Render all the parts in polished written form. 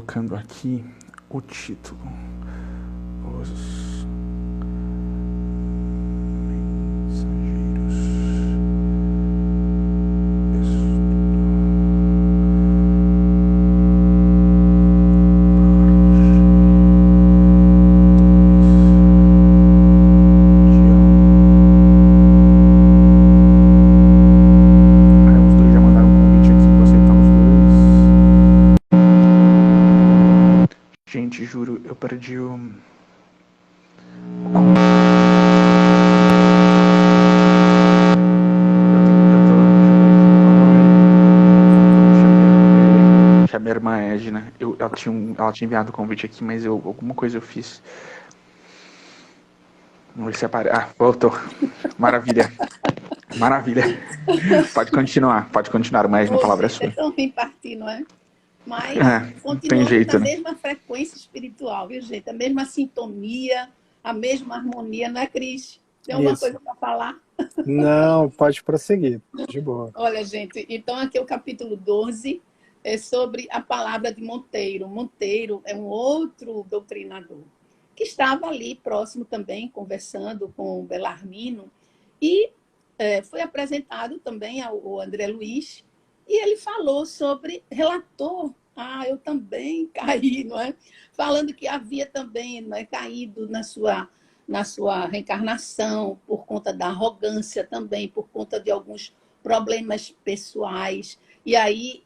colocando aqui o título. Os mensageiros. Os dois já mandaram um convite aqui, vou aceitar os dois. Gente, juro, eu perdi o... A minha irmã Edna, ela tinha enviado o convite aqui, mas alguma coisa eu fiz. Vamos ver se aparece. Ah, voltou. Maravilha. Maravilha. Pode continuar, mas a palavra é sua. É tão ruim partir, não é? Mas continuamos na mesma frequência espiritual, viu, gente? A mesma sintonia, a mesma harmonia, não é, Cris? Tem alguma coisa para falar? Não, pode prosseguir, de boa. Olha, gente, então aqui é o capítulo 12, é sobre a palavra de Monteiro. Monteiro é um outro doutrinador que estava ali próximo também, conversando com o Belarmino, e foi apresentado também ao André Luiz, e ele falou relatou, eu também caí, não é? Falando que havia também, não é, caído na sua reencarnação, por conta da arrogância também, por conta de alguns problemas pessoais. E aí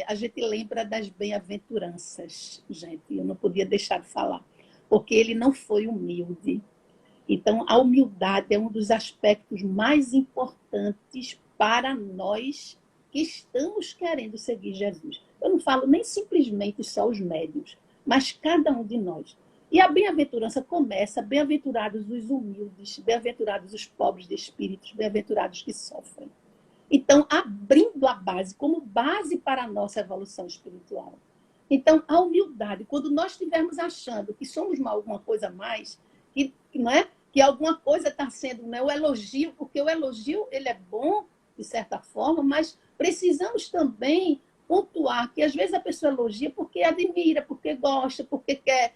a gente lembra das bem-aventuranças, gente, eu não podia deixar de falar, porque ele não foi humilde. Então, a humildade é um dos aspectos mais importantes para nós que estamos querendo seguir Jesus. Eu não falo nem simplesmente só os médios, mas cada um de nós. E a bem-aventurança começa, bem-aventurados os humildes, bem-aventurados os pobres de espíritos, bem-aventurados que sofrem. Então, abrindo a base, como base para a nossa evolução espiritual. Então, a humildade, quando nós estivermos achando que somos alguma coisa a mais, não é? Que alguma coisa está sendo, né, o elogio, porque o elogio ele é bom, de certa forma, mas precisamos também pontuar que às vezes a pessoa elogia porque admira, porque gosta, porque quer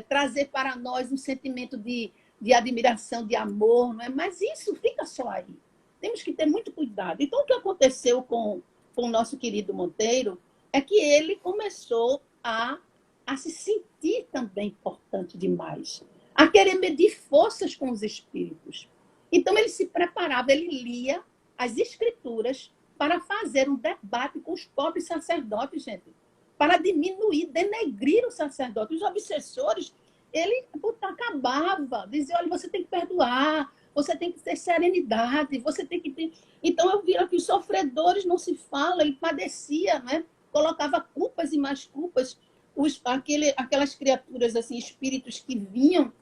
trazer para nós um sentimento de admiração, de amor, não é? Mas isso fica só aí. Temos que ter muito cuidado. Então, o que aconteceu com o nosso querido Monteiro é que ele começou a se sentir também importante demais, a querer medir forças com os espíritos. Então, ele se preparava, ele lia as escrituras para fazer um debate com os pobres sacerdotes, gente, para diminuir, denegrir o sacerdote. Os obsessores, ele acabava, dizia, olha, você tem que perdoar, você tem que ter serenidade, você tem que ter... Então, eu vi que os sofredores não se fala, ele padecia, né? Colocava culpas e mais culpas, aquelas criaturas, assim, espíritos que vinham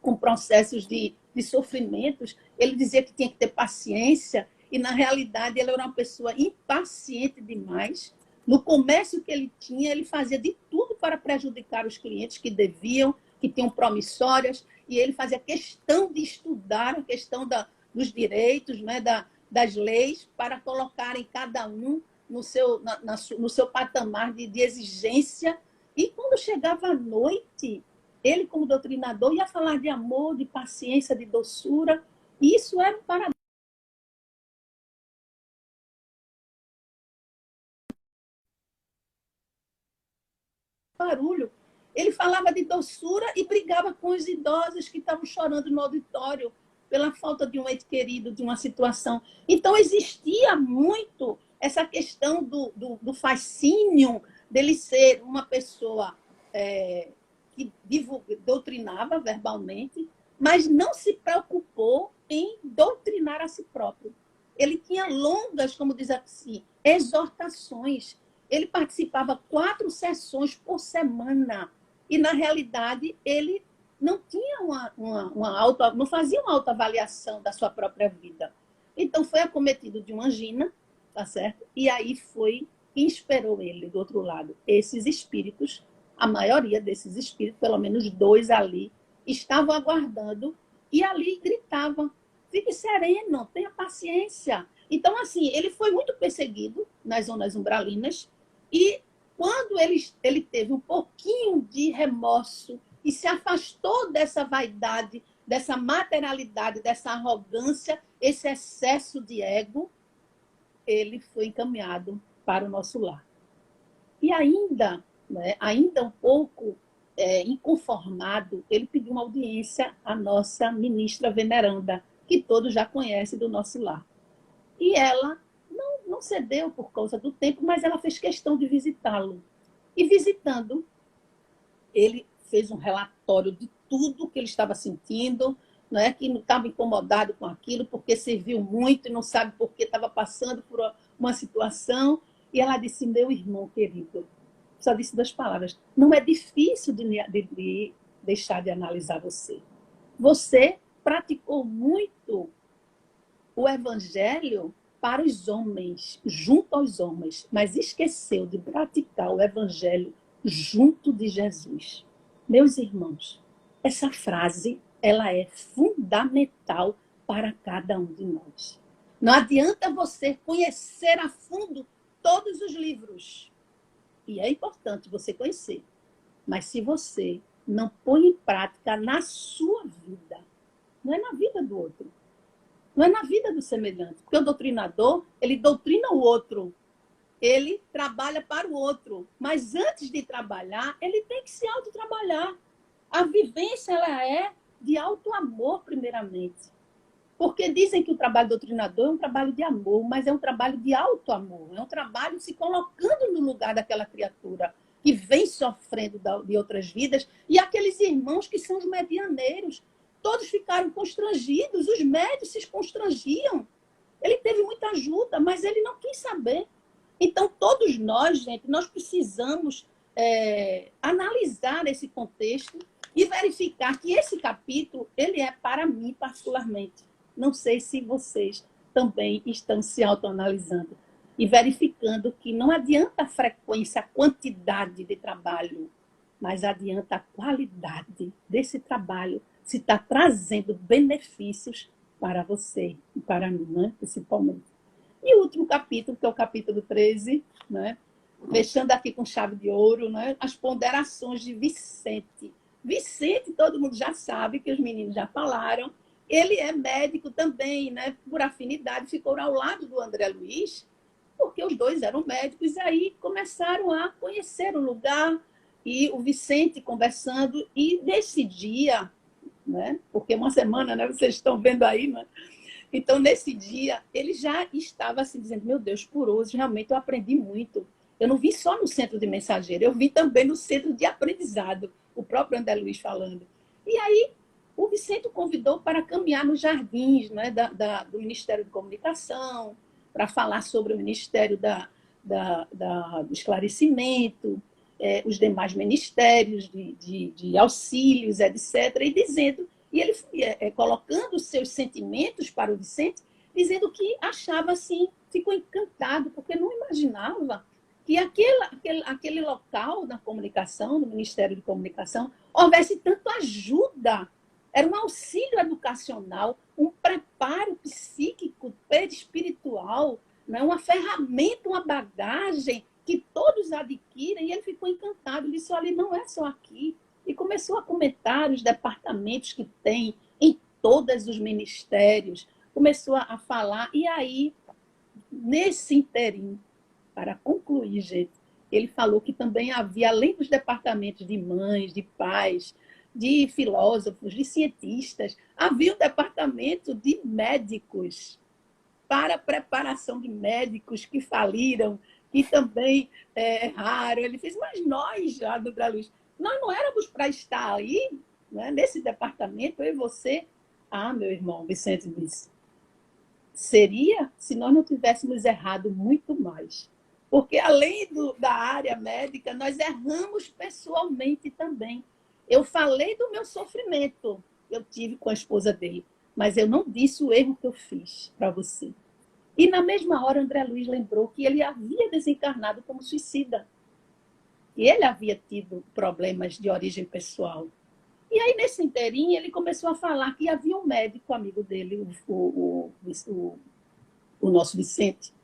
com processos de sofrimentos, ele dizia que tinha que ter paciência, e na realidade ele era uma pessoa impaciente demais. No comércio que ele tinha, ele fazia de tudo para prejudicar os clientes que deviam, que tinham promissórias, e ele fazia questão de estudar a questão dos direitos, né, das leis, para colocarem cada um no seu patamar de exigência. E quando chegava a noite, ele, como doutrinador, ia falar de amor, de paciência, de doçura. E isso era um paradoxo. Barulho. Ele falava de doçura e brigava com os idosos que estavam chorando no auditório pela falta de um ente querido, de uma situação. Então, existia muito essa questão do fascínio dele ser uma pessoa que doutrinava verbalmente, mas não se preocupou em doutrinar a si próprio. Ele tinha longas, como diz assim, exortações. Ele participava 4 sessões por semana. E, na realidade, ele não tinha não fazia uma autoavaliação da sua própria vida. Então, foi acometido de uma angina, tá certo? E aí foi quem esperou ele do outro lado. Esses espíritos, a maioria desses espíritos, pelo menos 2 ali, estavam aguardando e ali gritavam, fique sereno, tenha paciência. Então, assim, ele foi muito perseguido nas zonas umbralinas e quando ele teve um pouquinho de remorso e se afastou dessa vaidade, dessa materialidade, dessa arrogância, esse excesso de ego, ele foi encaminhado para o nosso lar. E ainda, né, ainda um pouco inconformado, ele pediu uma audiência à nossa ministra veneranda, que todos já conhecem do nosso lar. E ela não cedeu por causa do tempo, mas ela fez questão de visitá-lo. E visitando, ele fez um relatório de tudo que ele estava sentindo, né, que não estava incomodado com aquilo, porque serviu muito e não sabe por que estava passando por uma situação. E ela disse, meu irmão querido, só disse 2 palavras, não é difícil de deixar de analisar você. Você praticou muito o evangelho para os homens, junto aos homens, mas esqueceu de praticar o evangelho junto de Jesus. Meus irmãos, essa frase ela é fundamental para cada um de nós. Não adianta você conhecer a fundo todos os livros. E é importante você conhecer. Mas se você não põe em prática na sua vida, não é na vida do outro, não é na vida do semelhante. Porque o doutrinador, ele doutrina o outro. Ele trabalha para o outro. Mas antes de trabalhar, ele tem que se autotrabalhar. A vivência ela é de auto-amor, primeiramente. Porque dizem que o trabalho doutrinador é um trabalho de amor, mas é um trabalho de auto-amor. É um trabalho se colocando no lugar daquela criatura que vem sofrendo de outras vidas. E aqueles irmãos que são os medianeiros, todos ficaram constrangidos, os médios se constrangiam. Ele teve muita ajuda, mas ele não quis saber. Então, todos nós, gente, nós precisamos analisar esse contexto e verificar que esse capítulo, ele é para mim particularmente. Não sei se vocês também estão se autoanalisando e verificando que não adianta a frequência, a quantidade de trabalho, mas adianta a qualidade desse trabalho, se está trazendo benefícios para você e para mim, né? Principalmente. E o último capítulo, que é o capítulo 13, né? Fechando aqui com chave de ouro, né? As ponderações de Vicente. Vicente, todo mundo já sabe, que os meninos já falaram, ele é médico também, né? Por afinidade, ficou ao lado do André Luiz, porque os dois eram médicos, e aí começaram a conhecer o lugar, e o Vicente conversando, e nesse dia, né? Porque uma semana, né? Vocês estão vendo aí, né? Então, nesse dia, ele já estava assim, dizendo, meu Deus, por hoje, realmente eu aprendi muito. Eu não vi só no centro de mensageiro, eu vi também no centro de aprendizado, o próprio André Luiz falando. E aí, o Vicente o convidou para caminhar nos jardins, né, do Ministério de Comunicação, para falar sobre o Ministério do Esclarecimento, os demais ministérios de auxílios, etc., e dizendo, e ele colocando os seus sentimentos para o Vicente, dizendo que achava assim, ficou encantado, porque não imaginava que aquele local da comunicação, no Ministério de Comunicação, houvesse tanta ajuda. Era um auxílio educacional, um preparo psíquico, perispiritual, né? Uma ferramenta, uma bagagem que todos adquirem, e ele ficou encantado. Ele disse, olha, não é só aqui. E começou a comentar os departamentos que tem em todos os ministérios, começou a falar, e aí, nesse interim, para concluir, gente, ele falou que também havia, além dos departamentos de mães, de pais, de filósofos, de cientistas, havia um departamento de médicos, para a preparação de médicos que faliram, que também erraram. Ele fez, mas nós, já do Luz, nós não éramos para estar aí, né, nesse departamento, eu e você. Ah, meu irmão, Vicente disse, seria se nós não tivéssemos errado muito mais. Porque, além da área médica, nós erramos pessoalmente também. Eu falei do meu sofrimento, eu tive com a esposa dele, mas eu não disse o erro que eu fiz para você. E, na mesma hora, André Luiz lembrou que ele havia desencarnado como suicida. E ele havia tido problemas de origem pessoal. E aí, nesse inteirinho, ele começou a falar que havia um médico amigo dele, o nosso Vicente,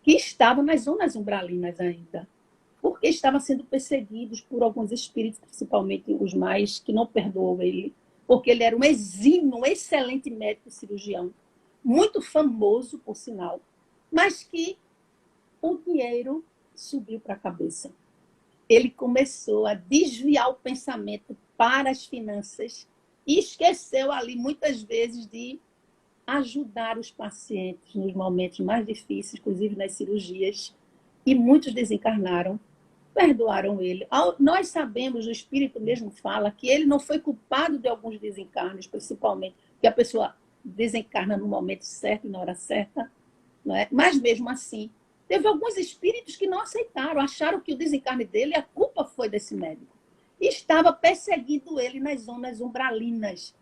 que estava nas zonas umbralinas ainda. porque estava sendo perseguido por alguns espíritos, principalmente os mais que não perdoam ele, porque ele era um exímio, um excelente médico cirurgião, muito famoso, por sinal, mas que o dinheiro subiu para a cabeça. Ele começou a desviar o pensamento para as finanças e esqueceu ali, muitas vezes, de ajudar os pacientes nos momentos mais difíceis, inclusive nas cirurgias, e muitos desencarnaram, perdoaram ele. Nós sabemos, o Espírito mesmo fala, que ele não foi culpado de alguns desencarnos, principalmente, porque a pessoa desencarna no momento certo e na hora certa, não é? Mas mesmo assim, teve alguns espíritos que não aceitaram, acharam que o desencarne dele, a culpa foi desse médico. E estava perseguindo ele nas zonas umbralinas.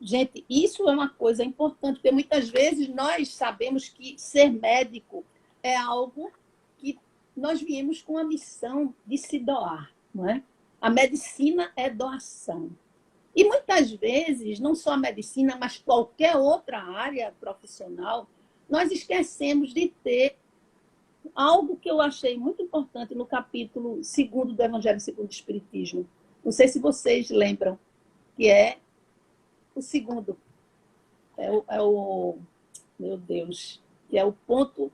Gente, isso é uma coisa importante, porque muitas vezes nós sabemos que ser médico é algo que nós viemos com a missão de se doar, não é? A medicina é doação. E muitas vezes, não só a medicina, mas qualquer outra área profissional, nós esquecemos de ter algo que eu achei muito importante no capítulo 2º do Evangelho segundo o Espiritismo. Não sei se vocês lembram, que é o segundo. Meu Deus, que é o ponto...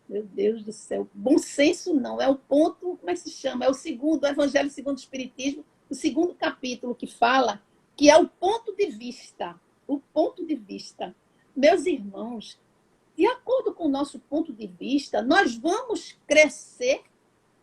meu Deus do céu, bom senso não, é o ponto, como é que se chama? É o segundo, o Evangelho segundo o Espiritismo, o 2º capítulo que fala que é o ponto de vista. O ponto de vista. Meus irmãos, de acordo com o nosso ponto de vista, nós vamos crescer,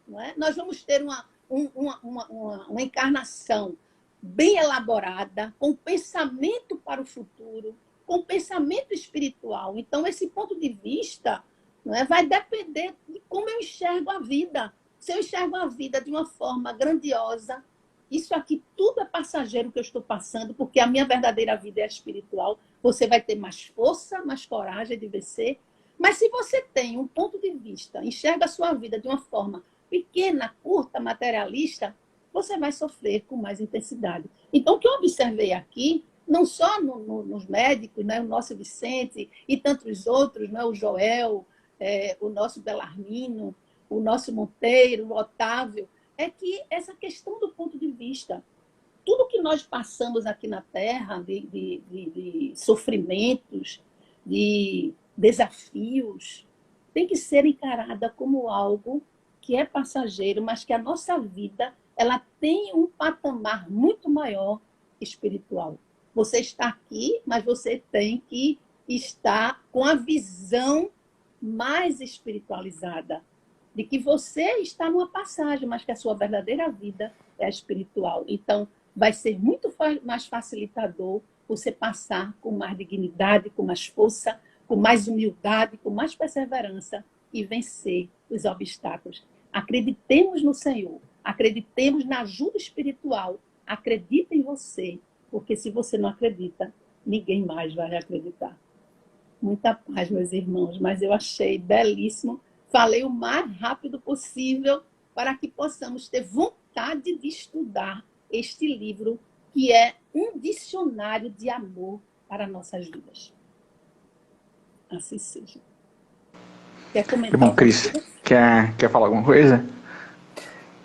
não é? Nós vamos ter uma encarnação bem elaborada, com pensamento para o futuro, com pensamento espiritual. Então, esse ponto de vista, não é, vai depender de como eu enxergo a vida. Se eu enxergo a vida de uma forma grandiosa, isso aqui tudo é passageiro que eu estou passando, porque a minha verdadeira vida é espiritual. Você vai ter mais força, mais coragem de vencer. Mas se você tem um ponto de vista, enxerga a sua vida de uma forma pequena, curta, materialista, você vai sofrer com mais intensidade. Então, o que eu observei aqui, não só nos médicos, né, o nosso Vicente e tantos outros, né, o Joel, o nosso Belarmino, o nosso Monteiro, o Otávio, é que essa questão do ponto de vista, tudo que nós passamos aqui na Terra, de sofrimentos, de desafios, tem que ser encarada como algo que é passageiro, mas que a nossa vida ela tem um patamar muito maior espiritual. Você está aqui, mas você tem que estar com a visão mais espiritualizada, de que você está numa passagem, mas que a sua verdadeira vida é a espiritual. Então, vai ser muito mais facilitador você passar com mais dignidade, com mais força, com mais humildade, com mais perseverança e vencer os obstáculos. Acreditemos no Senhor, acreditemos na ajuda espiritual, acredite em você, porque se você não acredita, ninguém mais vai acreditar. Muita paz, meus irmãos, mas eu achei belíssimo. Falei o mais rápido possível para que possamos ter vontade de estudar este livro, que é um dicionário de amor para nossas vidas. Assim seja. Quer comentar? Bom, Cris, quer falar alguma coisa?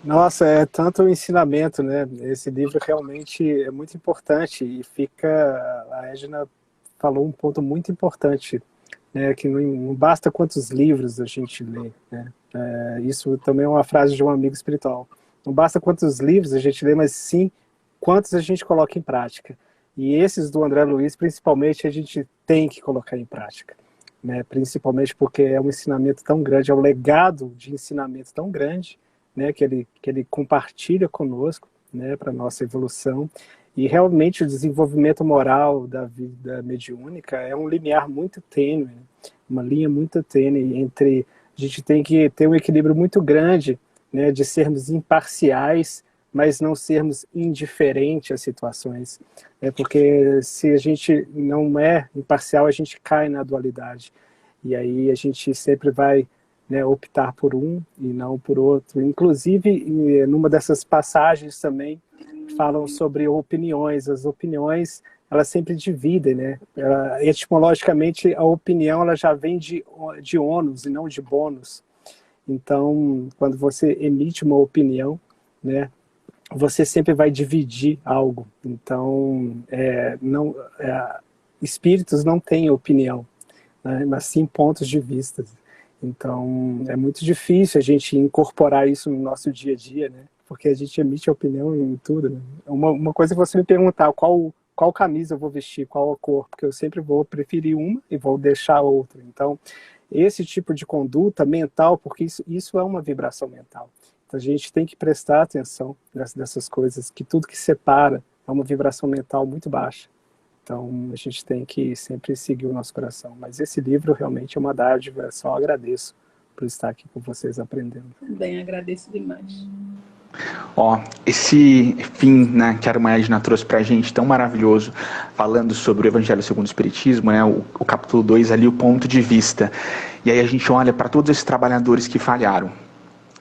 Nossa, é tanto o ensinamento, né? Esse livro realmente é muito importante e a Edna falou um ponto muito importante, né? Que não basta quantos livros a gente lê, né? Isso também é uma frase de um amigo espiritual. Não basta quantos livros a gente lê, mas sim quantos a gente coloca em prática. E esses do André Luiz, principalmente, a gente tem que colocar em prática, né? Principalmente porque é um ensinamento tão grande, é um legado de ensinamento tão grande, né? Que ele compartilha conosco, né? Para a nossa evolução. E realmente o desenvolvimento moral da vida mediúnica é um limiar muito tênue, né? Uma linha muito tênue entre... A gente tem que ter um equilíbrio muito grande, né? De sermos imparciais, mas não sermos indiferentes às situações. Porque se a gente não é imparcial, a gente cai na dualidade. E aí a gente sempre vai, né, optar por um e não por outro. Inclusive, numa dessas passagens também, falam sobre opiniões. As opiniões, elas sempre dividem, né? Etimologicamente, a opinião ela já vem de ônus e não de bônus. Então, quando você emite uma opinião, né, você sempre vai dividir algo. Então, espíritos não têm opinião, né, mas sim pontos de vista. Então, é muito difícil a gente incorporar isso no nosso dia a dia, né? Porque a gente emite opinião em tudo, né? Uma coisa é você me perguntar qual camisa eu vou vestir, qual a cor, porque eu sempre vou preferir uma e vou deixar outra. Então, esse tipo de conduta mental, porque isso é uma vibração mental. Então, a gente tem que prestar atenção nessas coisas, que tudo que separa é uma vibração mental muito baixa. Então, a gente tem que sempre seguir o nosso coração. Mas esse livro realmente é uma dádiva, só agradeço por estar aqui com vocês aprendendo. Também agradeço demais. Esse fim, né, que a irmã Edna trouxe pra gente, tão maravilhoso, falando sobre o Evangelho segundo o Espiritismo, né, o capítulo 2 ali, o ponto de vista. E aí a gente olha para todos esses trabalhadores que falharam.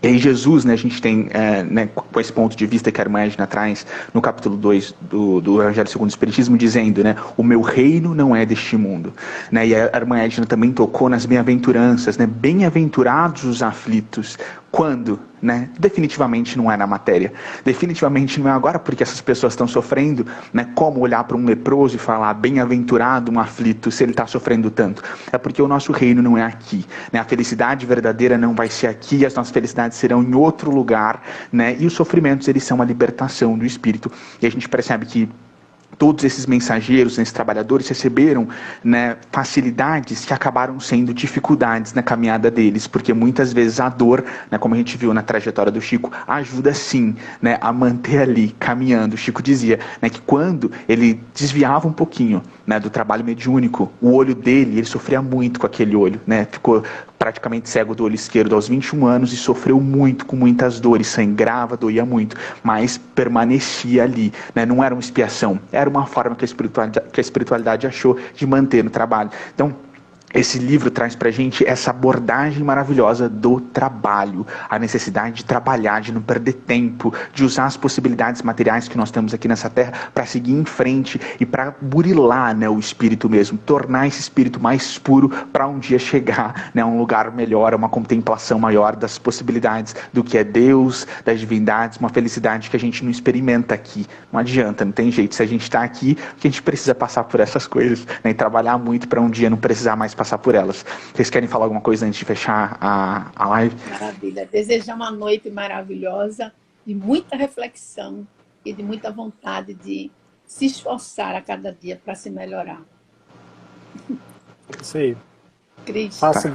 E aí Jesus, né, a gente tem, né, com esse ponto de vista que a irmã Edna traz no capítulo 2 do Evangelho segundo o Espiritismo, dizendo, né, o meu reino não é deste mundo. Né, e a irmã Edna também tocou nas bem-aventuranças, né, bem-aventurados os aflitos. Quando? Né? Definitivamente não é na matéria. Definitivamente não é agora porque essas pessoas estão sofrendo, né? Como olhar para um leproso e falar bem-aventurado um aflito se ele está sofrendo tanto? É porque o nosso reino não é aqui, né? A felicidade verdadeira não vai ser aqui, as nossas felicidades serão em outro lugar, né? E os sofrimentos, eles são a libertação do espírito. E a gente percebe que todos esses mensageiros, esses trabalhadores receberam, né, facilidades que acabaram sendo dificuldades na caminhada deles, porque muitas vezes a dor, né, como a gente viu na trajetória do Chico, ajuda sim, né, a manter ali caminhando. O Chico dizia, né, que quando ele desviava um pouquinho, né, do trabalho mediúnico, o olho dele, ele sofria muito com aquele olho, né, ficou praticamente cego do olho esquerdo aos 21 anos e sofreu muito, com muitas dores, sangrava, doía muito, mas permanecia ali, né? Não era uma expiação, era uma forma que a espiritualidade achou de manter no trabalho. Então, esse livro traz pra gente essa abordagem maravilhosa do trabalho, a necessidade de trabalhar, de não perder tempo, de usar as possibilidades materiais que nós temos aqui nessa terra para seguir em frente e para burilar, né, o espírito mesmo, tornar esse espírito mais puro para um dia chegar, né, a um lugar melhor, a uma contemplação maior das possibilidades do que é Deus, das divindades, uma felicidade que a gente não experimenta aqui. Não adianta, não tem jeito. Se a gente está aqui, a gente precisa passar por essas coisas, né, e trabalhar muito para um dia não precisar mais passar por elas. Vocês querem falar alguma coisa antes de fechar a live? Maravilha. Desejar uma noite maravilhosa, de muita reflexão e de muita vontade de se esforçar a cada dia para se melhorar. Isso aí. Cris. Faço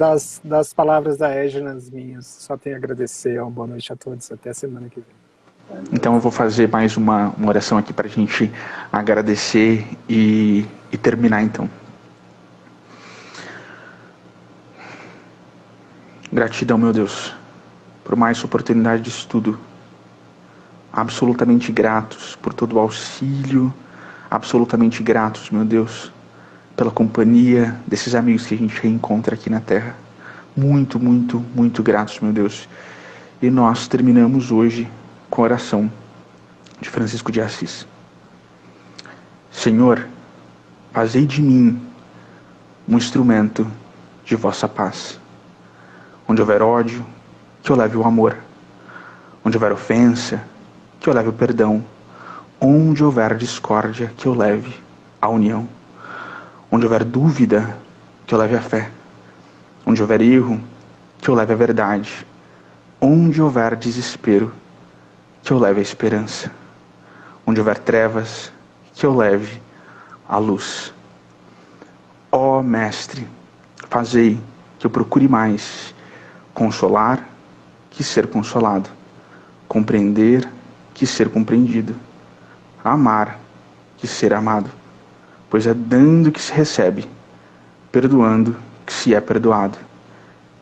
das palavras da Edna as minhas. Só tenho a agradecer. Uma boa noite a todos. Até a semana que vem. Então eu vou fazer mais uma oração aqui para a gente agradecer e terminar então. Gratidão, meu Deus, por mais oportunidade de estudo. Absolutamente gratos por todo o auxílio. Absolutamente gratos, meu Deus, pela companhia desses amigos que a gente reencontra aqui na Terra. Muito, muito, muito gratos, meu Deus. E nós terminamos hoje com a oração de Francisco de Assis. Senhor, fazei de mim um instrumento de vossa paz. Onde houver ódio, que eu leve o amor. Onde houver ofensa, que eu leve o perdão. Onde houver discórdia, que eu leve a união. Onde houver dúvida, que eu leve a fé. Onde houver erro, que eu leve a verdade. Onde houver desespero, que eu leve a esperança. Onde houver trevas, que eu leve a luz. Ó Mestre, fazei que eu procure mais consolar que ser consolado, compreender que ser compreendido, amar que ser amado, pois é dando que se recebe, perdoando que se é perdoado,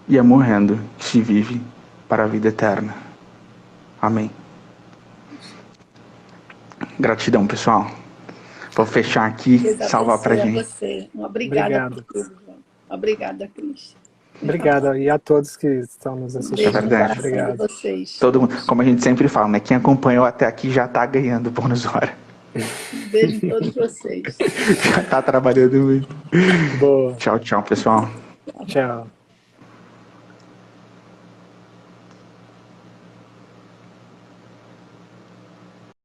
e é morrendo que se vive para a vida eterna. Amém. Gratidão, pessoal. Vou fechar aqui, salvar pra gente. Você. Obrigada por tudo, João. Obrigada, Cris. Obrigado, e a todos que estão nos assistindo. É verdade. Obrigado. Vocês. Todo mundo, como a gente sempre fala, né? Quem acompanhou até aqui já está ganhando bônus hora. Beijo em todos vocês. Já está trabalhando muito. Boa. Tchau, tchau, pessoal. Tchau.